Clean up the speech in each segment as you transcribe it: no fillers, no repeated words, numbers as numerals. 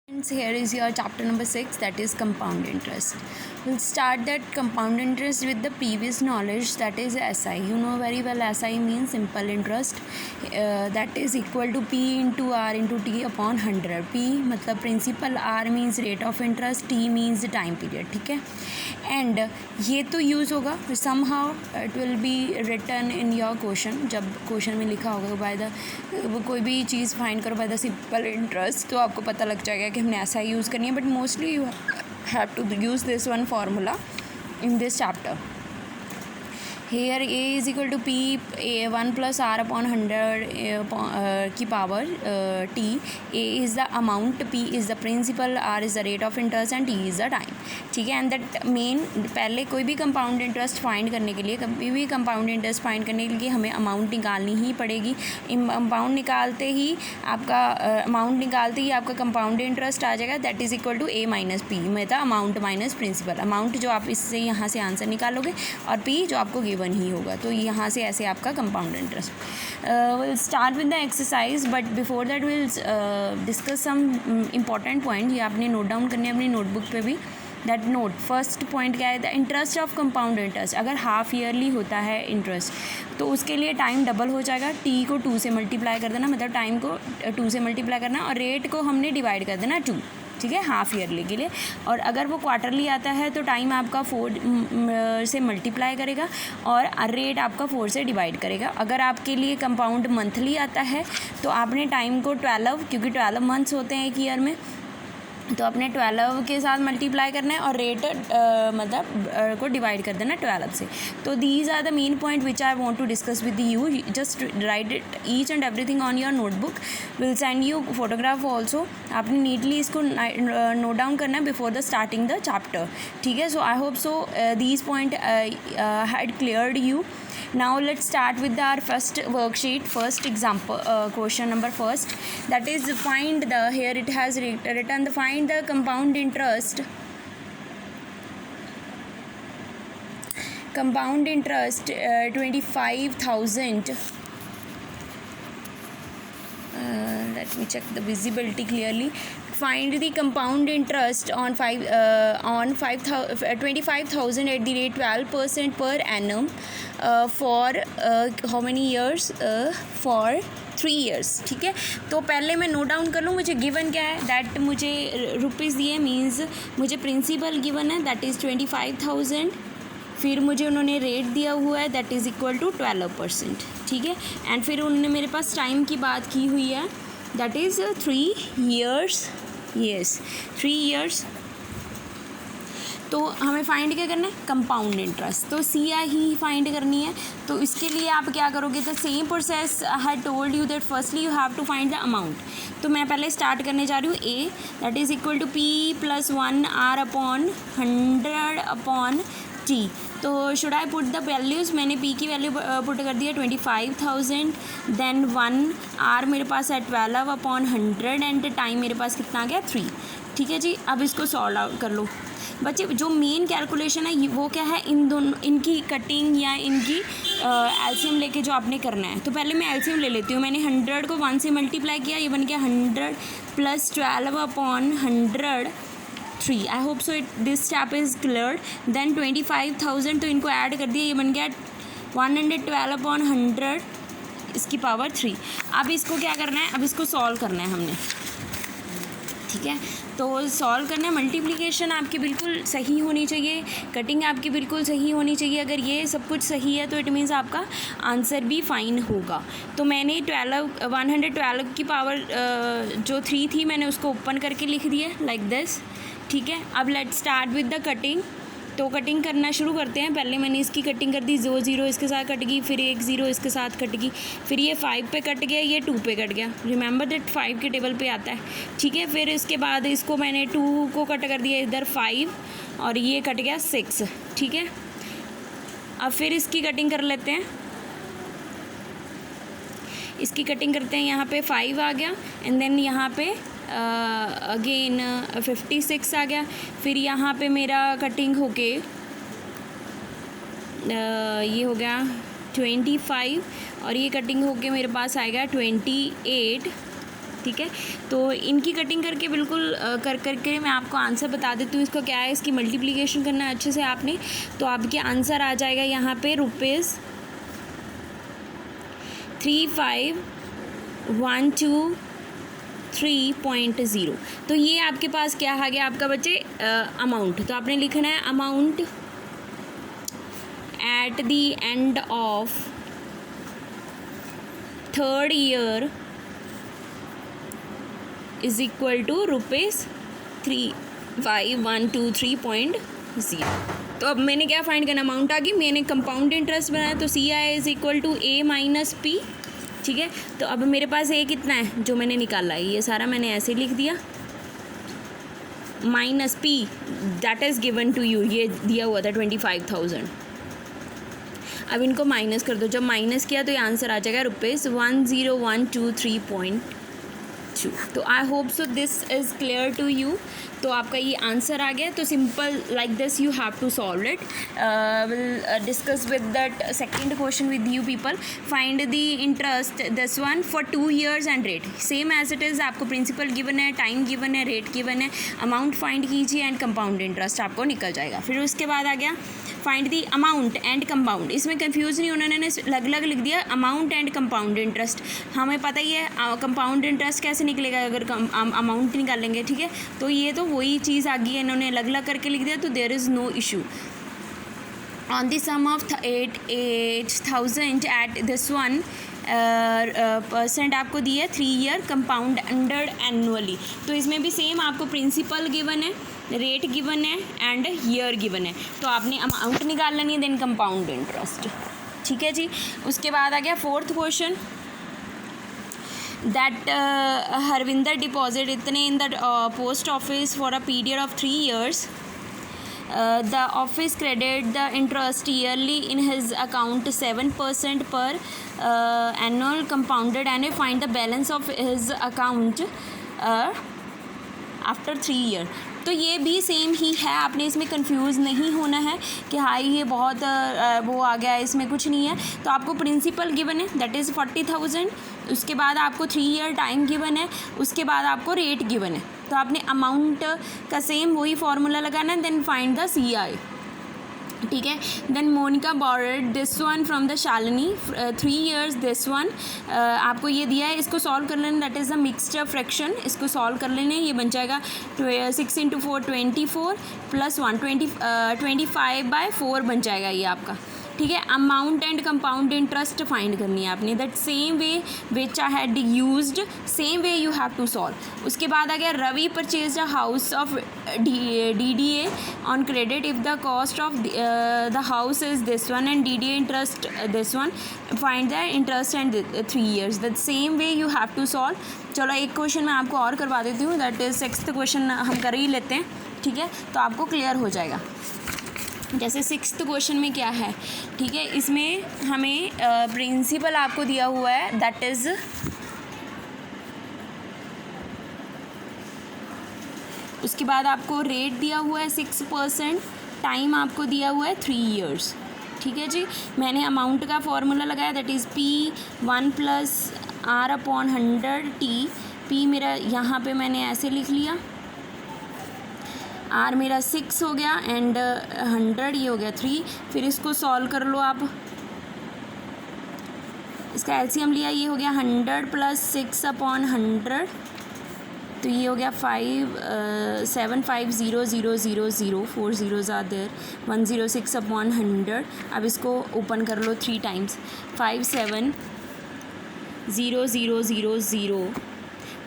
Here is your chapter number 6, that is compound interest. We'll start that compound interest with the previous knowledge, that is SI. You know very well SI means simple interest, that is equal to P into R into T upon 100. P मतलब principal, R means rate of interest, T means time period. ठीक है, and ये तो use होगा somehow it will be written in your question. जब question में लिखा होगा बाय द कोई भी चीज़ फाइंड करो बाय द सिंपल इंटरेस्ट, तो आपको पता लग जाएगा कि हमने ऐसा यूज़ करनी है. But mostly you have to use this one formula in this chapter. Here A is equal to P 1 plus R upon 100 की power T. A is the amount, P is the principal, R is the rate of interest and T is the time. ठीक है, and that main पहले कोई भी compound interest find करने के लिए, कभी भी कंपाउंड इंटरेस्ट फाइंड करने के लिए हमें अमाउंट निकालनी ही पड़ेगी. अमाउंट निकालते ही आपका कंपाउंड इंटरेस्ट आ जाएगा, that is equal to A minus P, मतलब अमाउंट माइनस प्रिंसिपल. अमाउंट जो आप इससे यहाँ से आंसर निकालोगे और P जो आपको गिवन ही होगा, तो यहाँ से ऐसे आपका compound interest. Will start with the exercise, but before that will discuss some important point. ये आपने नोट डाउन करने अपनी नोटबुक पे भी. दैट नोट फर्स्ट पॉइंट क्या है, the interest of compound interest. अगर हाफ ईयरली होता है इंटरेस्ट तो उसके लिए टाइम डबल हो जाएगा. टी को 2 से मल्टीप्लाई कर देना, मतलब टाइम को 2 से मल्टीप्लाई करना, और रेट को हमने डिवाइड कर देना 2. ठीक है, हाफ ईयरली के लिए. और अगर वो क्वार्टरली आता है तो टाइम आपका 4 से मल्टीप्लाई करेगा और रेट आपका 4 से डिवाइड करेगा. अगर आपके लिए कंपाउंड मंथली आता है तो आपने टाइम को 12, क्योंकि 12 मंथ्स होते हैं एक ईयर में, तो अपने 12 के साथ मल्टीप्लाई करना है और रेट को डिवाइड कर देना 12 से. तो these are the main point which I want to discuss with you. Just write it each and everything on your notebook. Will send you photograph also. आपने नीटली इसको नोट डाउन करना है before the starting the chapter. ठीक है, so I hope so these point had cleared you. Now let's start with our first worksheet, first example, question number first, that is find the, here it has written the find the compound interest. Compound interest 25,000. Let me check the visibility clearly. Find the compound interest on 25,000 at the rate 12% per annum for how many years? For 3 years. ठीक है, तो पहले मैं note down कर लूँ मुझे given क्या है. दैट मुझे रुपीज़ दिए, मीन्स मुझे प्रिंसिपल गिवन है, दैट इज़ 25,000. फिर मुझे उन्होंने रेट दिया हुआ है, दैट इज़ इक्वल टू 12%. ठीक है, एंड फिर उन्होंने मेरे पास टाइम की बात की हुई है, that is 3 years. Yes, 3 years. तो हमें फाइंड क्या करना है, कंपाउंड इंटरेस्ट. तो सी आई ही फाइंड करनी है. तो इसके लिए आप क्या करोगे, the same process I had told you that firstly you have to find the amount. तो मैं पहले स्टार्ट करने जा रही हूँ. A that is equal to P plus 1 R upon 100 upon T. तो should I put the values. मैंने P की वैल्यू पुट कर दिया 25,000, देन 1 R मेरे पास है 12 अपॉन 100 एंड टाइम मेरे पास कितना आ गया 3. ठीक है जी, अब इसको सॉल्व आउट कर लो बच्चे. जो मेन कैलकुलेशन है वो क्या है, इन दोनों इनकी कटिंग या इनकी एलसीएम लेके जो आपने करना है. तो पहले मैं एलसीएम ले लेती हूँ. मैंने 100 को 1 से मल्टीप्लाई किया, ये बन गया 100 plus 12 upon 100 3. I hope so this step is clear. Then 25,000, तो इनको ऐड कर दिया, ये बन गया 112 अपॉन 100 इसकी पावर 3. अब इसको क्या करना है, अब इसको सॉल्व करना है हमने. ठीक है, तो सॉल्व करना है. मल्टीप्लिकेशन आपकी बिल्कुल सही होनी चाहिए, कटिंग आपकी बिल्कुल सही होनी चाहिए. अगर ये सब कुछ सही है तो इट मीन्स आपका आंसर भी फाइन होगा. तो मैंने 112 की पावर जो 3 थी मैंने उसको ओपन करके लिख दिया लाइक दिस. ठीक है, अब let start with the cutting. तो कटिंग करना शुरू करते हैं. पहले मैंने इसकी कटिंग कर दी, 0 इसके साथ कट गई, फिर 1 0 इसके साथ कट गई, फिर ये 5 पे कट गया, ये 2 पे कट गया. रिमेंबर दैट 5 के टेबल पे आता है. ठीक है, फिर इसके बाद इसको मैंने 2 को कट कर दिया इधर 5 और ये कट गया 6. ठीक है, अब फिर इसकी कटिंग कर लेते हैं. इसकी कटिंग करते हैं, यहाँ पे 5 आ गया एंड देन यहाँ पे अगेन 56 आ गया. फिर यहाँ पे मेरा कटिंग होके ये हो गया 25 और ये कटिंग होके मेरे पास आएगा 28 ठीक है। तो इनकी कटिंग करके बिल्कुल कर करके मैं आपको आंसर बता देती हूँ इसको क्या है। इसकी मल्टीप्लिकेशन करना है अच्छे से आपने, तो आपके आंसर आ जाएगा यहाँ पे ₹35,123.0। तो ये आपके पास क्या आ गया आपका बच्चे अमाउंट। तो आपने लिखना है amount at the end of third year is equal to ₹35,123.0। तो अब मैंने क्या फाइंड करना, अमाउंट आ गई, मैंने कंपाउंड इंटरेस्ट बनाया तो C I is equal to A minus P, ठीक है। तो अब मेरे पास ए कितना है जो मैंने निकाला है, ये सारा मैंने ऐसे लिख दिया, minus P that is given to you, ये दिया हुआ था 25,000। अब इनको माइनस कर दो, जब माइनस किया तो ये आंसर आ जाएगा ₹10,123.2। तो I hope so this is clear to you. तो आपका ये आंसर आ गया। तो simple like this you have to solve it. Will discuss with that second question with you people. Find the interest this one for 2 years and rate, same as it is. आपको principal given है, time given है, rate given है, amount find कीजिए and compound interest आपको निकल जाएगा। फिर उसके बाद आ गया find the amount and compound. इसमें कंफ्यूज नहीं होना, उन्होंने अलग अलग लिख दिया अमाउंट एंड कंपाउंड इंटरेस्ट। हमें पता ही है कंपाउंड इंटरेस्ट कैसे निकलेगा अगर अमाउंट निकालेंगे, ठीक है। तो ये तो वही चीज़ आ गई है, इन्होंने अलग अलग करके लिख दिया, तो there is no issue. On the sum of 8,000 at this one percent आपको दिया है 3 year कंपाउंडेड एनुअली। तो इसमें भी सेम आपको प्रिंसिपल गिवन है, रेट गिवन है एंड ईयर गिवन है। तो आपने अमाउंट निकाल लेनी है, देन कंपाउंड इंटरेस्ट, ठीक है जी। उसके बाद आ गया fourth question, that Harvinder deposit इतने in the post office for a period of 3 years। The office credit the interest yearly in his account 7% per annual compounded and find the balance of his account after 3 year। तो ये भी same ही है, आपने इसमें confuse नहीं होना है कि हाँ ये बहुत वो आ गया, इसमें कुछ नहीं है। तो आपको प्रिंसिपल गिवन है दैट इज़ 40,000, उसके बाद आपको 3 year टाइम गिवन है, उसके बाद आपको रेट गिवन है। तो आपने अमाउंट का सेम वही फार्मूला लगाना है, देन फाइंड द CI, ठीक है। Then Monica borrowed this one from the Shalini 3 years this one. आपको ये दिया है, इसको सॉल्व कर लेना, that is a mixture fraction. इसको सॉल्व कर लेने, ये बन जाएगा 6 × 4 24 प्लस 1 25/4 बन जाएगा ये आपका, ठीक है। Amount and compound interest find करनी है आपने, that same way which I had used, same way you have to solve. उसके बाद आ गया Ravi purchase a house of DDA on credit if the cost of the house is this one and DDA interest this one, find the interest and 3 years, that same way you have to solve. चलो एक question मैं आपको और करवा देती हूँ, that is 6th question हम कर ही लेते हैं, ठीक है। तो आपको क्लियर हो जाएगा। जैसे 6th क्वेश्चन में क्या है, ठीक है, इसमें हमें प्रिंसिपल आपको दिया हुआ है दैट इज़ उसके बाद आपको रेट दिया हुआ है 6%, टाइम आपको दिया हुआ है 3 years, ठीक है जी। मैंने अमाउंट का फॉर्मूला लगाया that is P1 + R/100T। P मेरा यहाँ पे मैंने ऐसे लिख लिया, R मेरा 6 हो गया एंड 100 ये हो गया 3। फिर इसको सॉल्व कर लो आप, इसका LCM लिया, ये हो गया 100 + 6/100, तो ये हो गया 5750000 4 zeros आर देयर 106/100। अब इसको ओपन कर लो 3 times, 5700000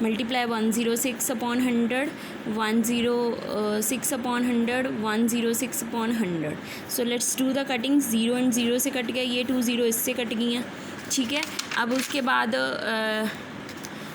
multiply 106/100 106/100 106/100। So let's do the cutting. 0 और 0 से कट गया, ये 2 0 इससे कट गई हैं, ठीक है। अब उसके बाद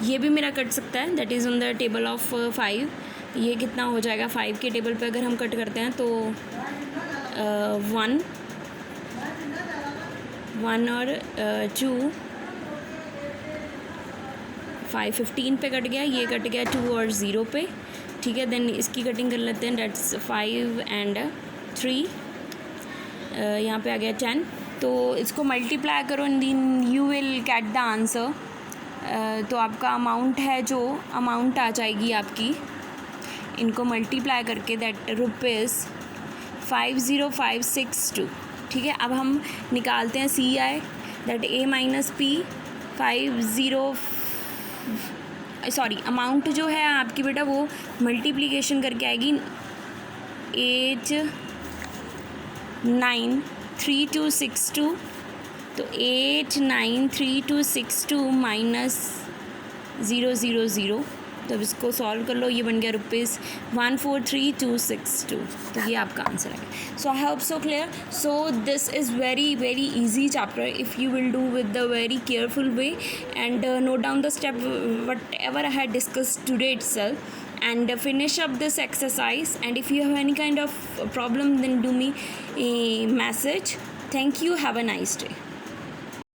ये भी मेरा कट सकता है, that is on the table of 5। ये कितना हो जाएगा, 5 के टेबल पे अगर हम कट करते हैं तो 1 और 2 5 15 पे कट गया, ये कट गया 2 और 0 पे, ठीक है। देन इसकी कटिंग कर लेते हैं, डेट्स 5 and 3, यहाँ पे आ गया 10। तो इसको मल्टीप्लाई करो and then you will get the answer. तो आपका अमाउंट है, जो अमाउंट आ जाएगी आपकी इनको मल्टीप्लाई करके, दैट ₹50,562। ठीक है, अब हम निकालते हैं CI, that A minus P 50 amount जो है आपकी बेटा वो मल्टीप्लिकेशन करके आएगी 893262। तो 893262 माइनस 000, तो अब इसको सॉल्व कर लो, ये बन गया ₹143,262। तो ये आपका आंसर है। So I hope so clear. So this is very very easy chapter if you will do with the very careful way and note down the step whatever I had discussed today itself and finish up this exercise, and if you have any kind of problem then do me a message. Thank you, have a nice day.